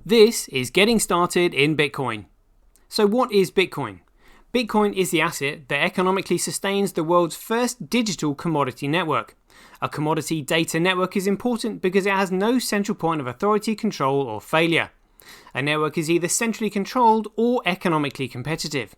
This is Getting Started in Bitcoin. So what is Bitcoin? Bitcoin is the asset that economically sustains the world's first digital commodity network. A commodity data network is important because it has no central point of authority, control, or failure. A network is either centrally controlled or economically competitive.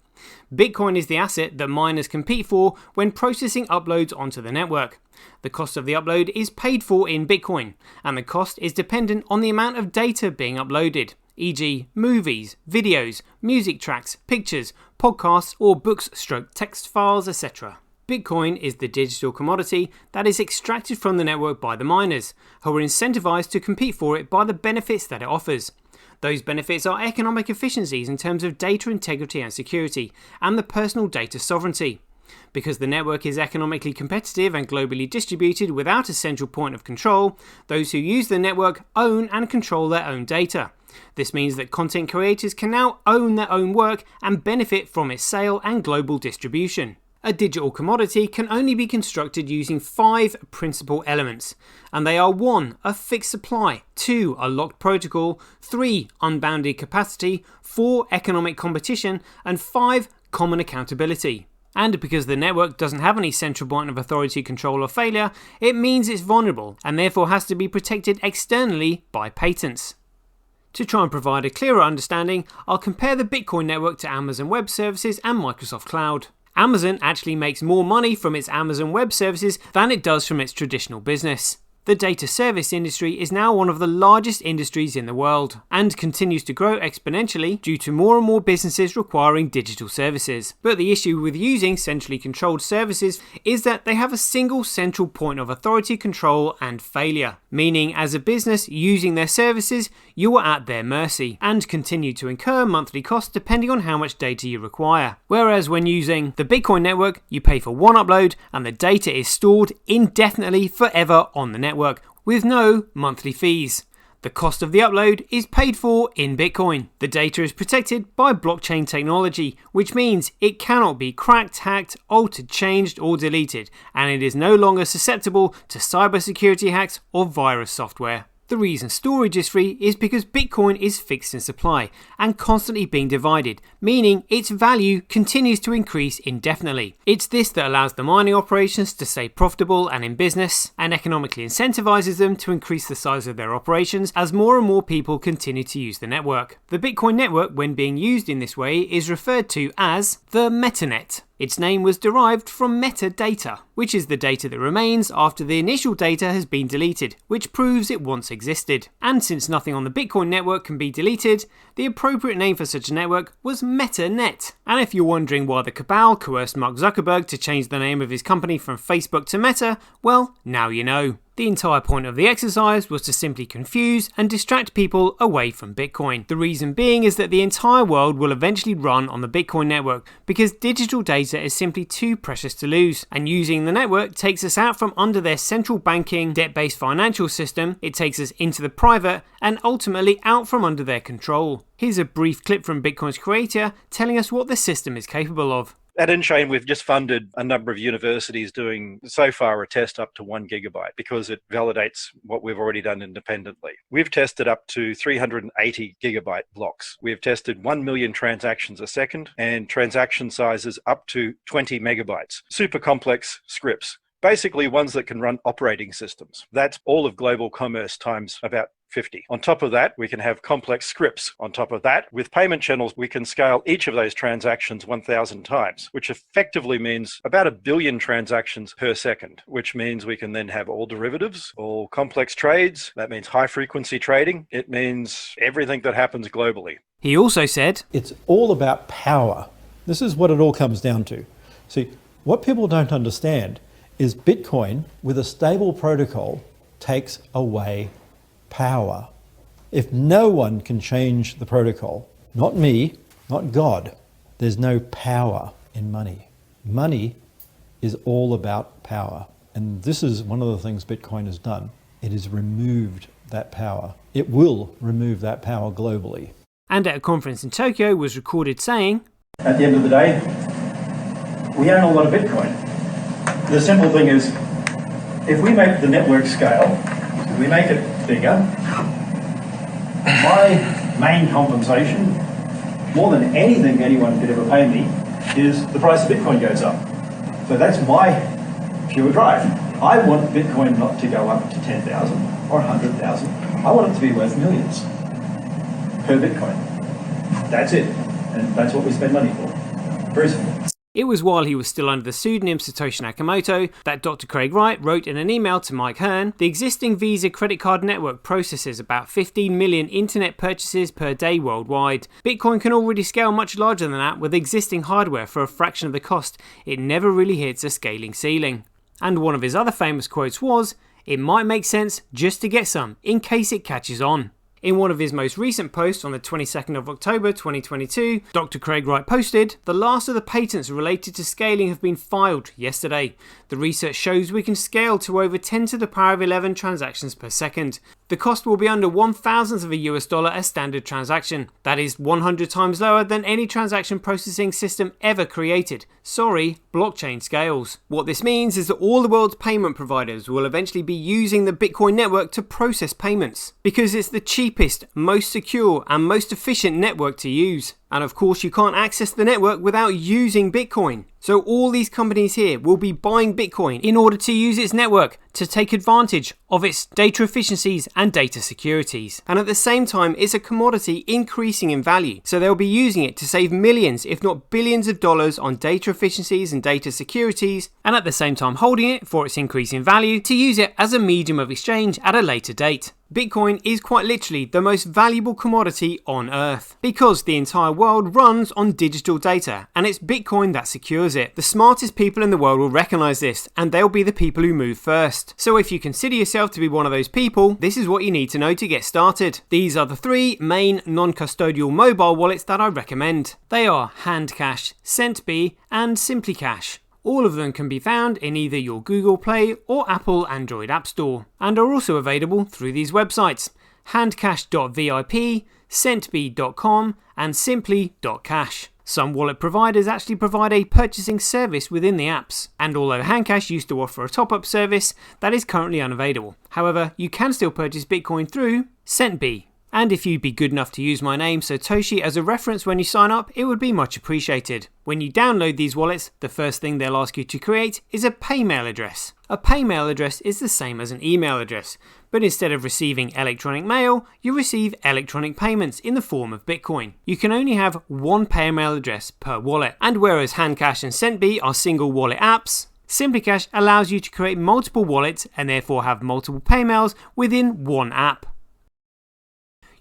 Bitcoin is the asset that miners compete for when processing uploads onto the network. The cost of the upload is paid for in Bitcoin, and the cost is dependent on the amount of data being uploaded, e.g. movies, videos, music tracks, pictures, podcasts, or books/text files, etc. Bitcoin is the digital commodity that is extracted from the network by the miners, who are incentivized to compete for it by the benefits that it offers. Those benefits are economic efficiencies in terms of data integrity and security, and the personal data sovereignty. Because the network is economically competitive and globally distributed without a central point of control, those who use the network own and control their own data. This means that content creators can now own their own work and benefit from its sale and global distribution. A digital commodity can only be constructed using 5 principal elements, and they are 1. A fixed supply, 2. A locked protocol, 3. Unbounded capacity, 4. Economic competition, and 5. Common accountability. And because the network doesn't have any central point of authority, control, or failure, it means it's vulnerable and therefore has to be protected externally by patents. To try and provide a clearer understanding, I'll compare the Bitcoin network to Amazon Web Services and Microsoft Cloud. Amazon actually makes more money from its Amazon Web Services than it does from its traditional business. The data service industry is now one of the largest industries in the world and continues to grow exponentially due to more and more businesses requiring digital services. But the issue with using centrally controlled services is that they have a single central point of authority, control, and failure. Meaning, as a business using their services, you are at their mercy and continue to incur monthly costs depending on how much data you require. Whereas when using the Bitcoin network, you pay for one upload and the data is stored indefinitely forever on the network, with no monthly fees. The cost of the upload is paid for in Bitcoin. The data is protected by blockchain technology, which means it cannot be cracked, hacked, altered, changed, or deleted, and it is no longer susceptible to cybersecurity hacks or virus software. The reason storage is free is because Bitcoin is fixed in supply and constantly being divided, meaning its value continues to increase indefinitely. It's this that allows the mining operations to stay profitable and in business, and economically incentivizes them to increase the size of their operations as more and more people continue to use the network. The Bitcoin network, when being used in this way, is referred to as the metanet. Its name was derived from metadata, which is the data that remains after the initial data has been deleted, which proves it once existed. And since nothing on the Bitcoin network can be deleted, the appropriate name for such a network was metanet. And if you're wondering why the cabal coerced Mark Zuckerberg to change the name of his company from Facebook to Meta, well, now you know. The entire point of the exercise was to simply confuse and distract people away from Bitcoin. The reason being is that the entire world will eventually run on the Bitcoin network because digital data is simply too precious to lose, and using the network takes us out from under their central banking, debt-based financial system, it takes us into the private and ultimately out from under their control. Here's a brief clip from Bitcoin's creator telling us what the system is capable of. At InChain, we've just funded a number of universities doing, so far, a test up to 1 gigabyte because it validates what we've already done independently. We've tested up to 380 gigabyte blocks. We've tested 1 million transactions a second and transaction sizes up to 20 megabytes. Super complex scripts, basically ones that can run operating systems. That's all of global commerce times about 50. On top of that, we can have complex scripts. On top of that, with payment channels, we can scale each of those transactions 1,000 times, which effectively means about 1 billion transactions per second, which means we can then have all derivatives, all complex trades. That means high frequency trading. It means everything that happens globally. He also said, it's all about power. This is what it all comes down to. See, what people don't understand is Bitcoin with a stable protocol takes away power. If no one can change the protocol, not me, not God, there's no power in money. Money is all about power. And this is one of the things Bitcoin has done. It has removed that power. It will remove that power globally. And at a conference in Tokyo was recorded saying, at the end of the day, we own a lot of Bitcoin. The simple thing is, if we make the network scale, we make it bigger, my main compensation, more than anything anyone could ever pay me, is the price of Bitcoin goes up. So that's my pure drive. I want Bitcoin not to go up to 10,000 or 100,000. I want it to be worth millions per Bitcoin. That's it. And that's what we spend money for. Very simple. It was while he was still under the pseudonym Satoshi Nakamoto that Dr. Craig Wright wrote in an email to Mike Hearn, the existing Visa credit card network processes about 15 million internet purchases per day worldwide. Bitcoin can already scale much larger than that with existing hardware for a fraction of the cost. It never really hits a scaling ceiling. And one of his other famous quotes was, "It might make sense just to get some, in case it catches on." In one of his most recent posts on the 22nd of October 2022, Dr. Craig Wright posted, "The last of the patents related to scaling have been filed yesterday. The research shows we can scale to over 10 to the power of 11 transactions per second. The cost will be under 1,000th of a US dollar a standard transaction. That is 100 times lower than any transaction processing system ever created. Sorry, blockchain scales." What this means is that all the world's payment providers will eventually be using the Bitcoin network to process payments, because it's the cheapest, most secure and most efficient network to use. And of course you can't access the network without using Bitcoin. So all these companies here will be buying Bitcoin in order to use its network to take advantage of its data efficiencies and data securities. And at the same time, it's a commodity increasing in value. So they'll be using it to save millions, if not billions of dollars on data efficiencies and data securities, and at the same time holding it for its increase in value to use it as a medium of exchange at a later date. Bitcoin is quite literally the most valuable commodity on Earth, because the entire world runs on digital data, and it's Bitcoin that secures it. The smartest people in the world will recognise this, and they'll be the people who move first. So if you consider yourself to be one of those people, this is what you need to know to get started. These are the three main non-custodial mobile wallets that I recommend. They are Handcash, Centbee and SimplyCash. All of them can be found in either your Google Play or Apple Android App Store, and are also available through these websites: handcash.vip, centbee.com and simply.cash. Some wallet providers actually provide a purchasing service within the apps, and although Handcash used to offer a top-up service, that is currently unavailable. However, you can still purchase Bitcoin through Centbee. And if you'd be good enough to use my name Satoshi as a reference when you sign up, it would be much appreciated. When you download these wallets, the first thing they'll ask you to create is a Paymail address. A Paymail address is the same as an email address, but instead of receiving electronic mail, you receive electronic payments in the form of Bitcoin. You can only have one Paymail address per wallet, and whereas Handcash and Centbee are single wallet apps, SimplyCash allows you to create multiple wallets and therefore have multiple Paymails within one app.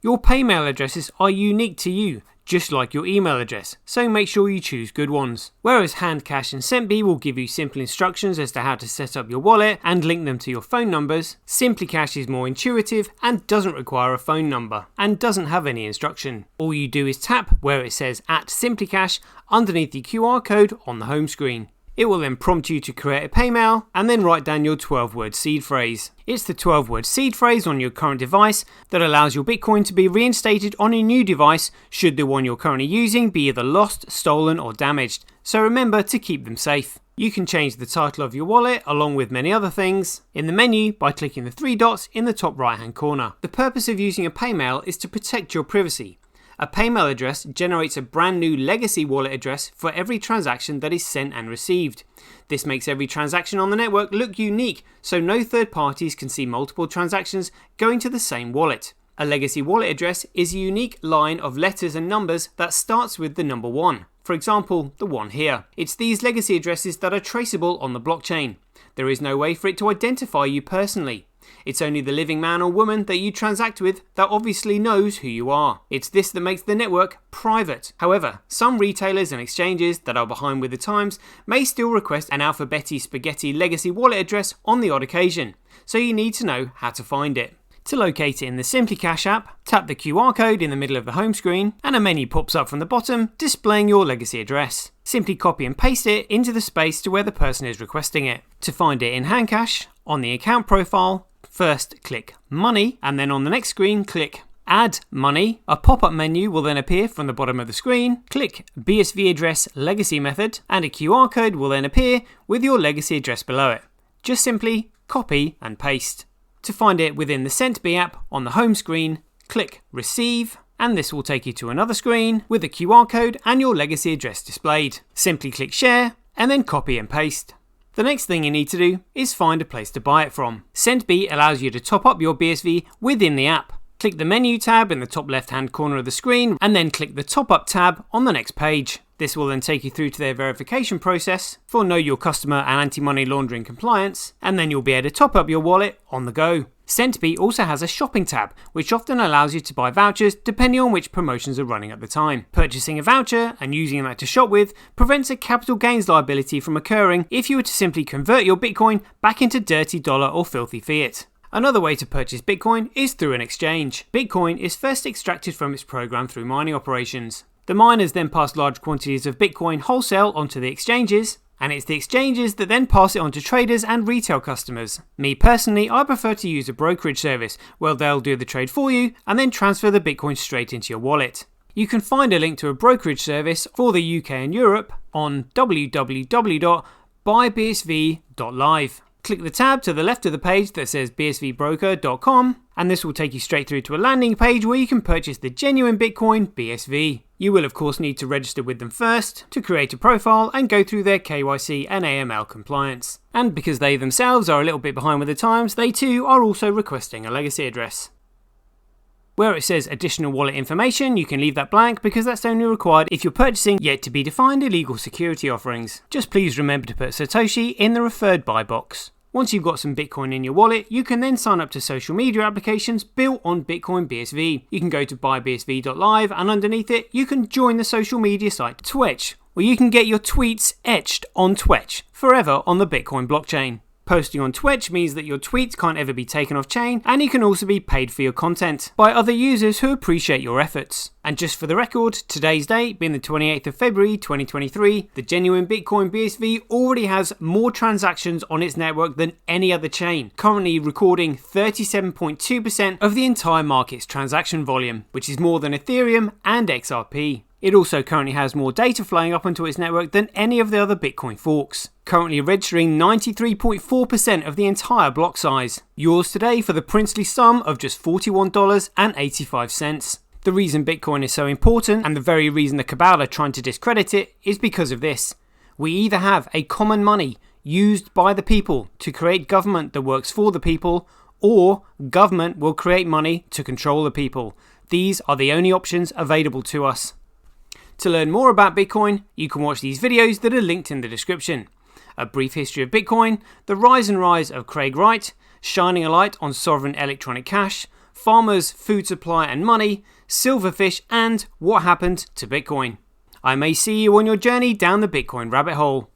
Your Paymail addresses are unique to you, just like your email address, so make sure you choose good ones. Whereas Handcash and Centbee will give you simple instructions as to how to set up your wallet and link them to your phone numbers, SimplyCash is more intuitive and doesn't require a phone number, and doesn't have any instruction. All you do is tap where it says @SimplyCash underneath the QR code on the home screen. It will then prompt you to create a Paymail and then write down your 12-word seed phrase. It's the 12-word seed phrase on your current device that allows your Bitcoin to be reinstated on a new device should the one you're currently using be either lost, stolen or damaged. So remember to keep them safe. You can change the title of your wallet along with many other things in the menu by clicking the three dots in the top right hand corner. The purpose of using a Paymail is to protect your privacy. A Paymail address generates a brand new legacy wallet address for every transaction that is sent and received. This makes every transaction on the network look unique, so no third parties can see multiple transactions going to the same wallet. A legacy wallet address is a unique line of letters and numbers that starts with the number 1. For example, the one here. It's these legacy addresses that are traceable on the blockchain. There is no way for it to identify you personally. It's only the living man or woman that you transact with that obviously knows who you are. It's this that makes the network private. However, some retailers and exchanges that are behind with the times may still request an alphabeti spaghetti legacy wallet address on the odd occasion, so you need to know how to find it. To locate it in the SimplyCash app, tap the QR code in the middle of the home screen and a menu pops up from the bottom displaying your legacy address. Simply copy and paste it into the space to where the person is requesting it. To find it in Handcash, on the account profile, first click Money and then on the next screen click Add Money. A pop-up menu will then appear from the bottom of the screen. Click BSV address legacy method and a QR code will then appear with your legacy address below it. Just simply copy and paste. To find it within the Centbee app on the home screen, click Receive and this will take you to another screen with a QR code and your legacy address displayed. Simply click share and then copy and paste. The next thing you need to do is find a place to buy it from. SendBit allows you to top up your BSV within the app. Click the menu tab in the top left hand corner of the screen and then click the top up tab on the next page. This will then take you through to their verification process for Know Your Customer and anti-money laundering compliance, and then you'll be able to top up your wallet on the go. SendBit also has a shopping tab, which often allows you to buy vouchers depending on which promotions are running at the time. Purchasing a voucher and using that to shop with prevents a capital gains liability from occurring if you were to simply convert your Bitcoin back into dirty dollar or filthy fiat. Another way to purchase Bitcoin is through an exchange. Bitcoin is first extracted from its program through mining operations. The miners then pass large quantities of Bitcoin wholesale onto the exchanges, and it's the exchanges that then pass it on to traders and retail customers. Me personally, I prefer to use a brokerage service where they'll do the trade for you and then transfer the Bitcoin straight into your wallet. You can find a link to a brokerage service for the UK and Europe on www.buybsv.live. Click the tab to the left of the page that says bsvbroker.com, and this will take you straight through to a landing page where you can purchase the genuine Bitcoin BSV. You will of course need to register with them first to create a profile and go through their KYC and AML compliance. And because they themselves are a little bit behind with the times, they too are also requesting a legacy address. Where it says additional wallet information, you can leave that blank because that's only required if you're purchasing yet to be defined illegal security offerings. Just please remember to put Satoshi in the referred by box. Once you've got some Bitcoin in your wallet, you can then sign up to social media applications built on Bitcoin BSV. You can go to buybsv.live and underneath it, you can join the social media site Twitch, where you can get your tweets etched on Twitch forever on the Bitcoin blockchain. Posting on Twitch means that your tweets can't ever be taken off chain, and you can also be paid for your content by other users who appreciate your efforts. And just for the record, today's date being the 28th of February 2023, the genuine Bitcoin BSV already has more transactions on its network than any other chain, currently recording 37.2% of the entire market's transaction volume, which is more than Ethereum and XRP. It also currently has more data flowing up onto its network than any of the other Bitcoin forks, currently registering 93.4% of the entire block size. Yours today for the princely sum of just $41.85. The reason Bitcoin is so important, and the very reason the cabal are trying to discredit it, is because of this. We either have a common money used by the people to create government that works for the people, or government will create money to control the people. These are the only options available to us. To learn more about Bitcoin, you can watch these videos that are linked in the description. A brief history of Bitcoin, the rise and rise of Craig Wright, shining a light on sovereign electronic cash, farmers, food supply and money, Silverfish, and what happened to Bitcoin. I may see you on your journey down the Bitcoin rabbit hole.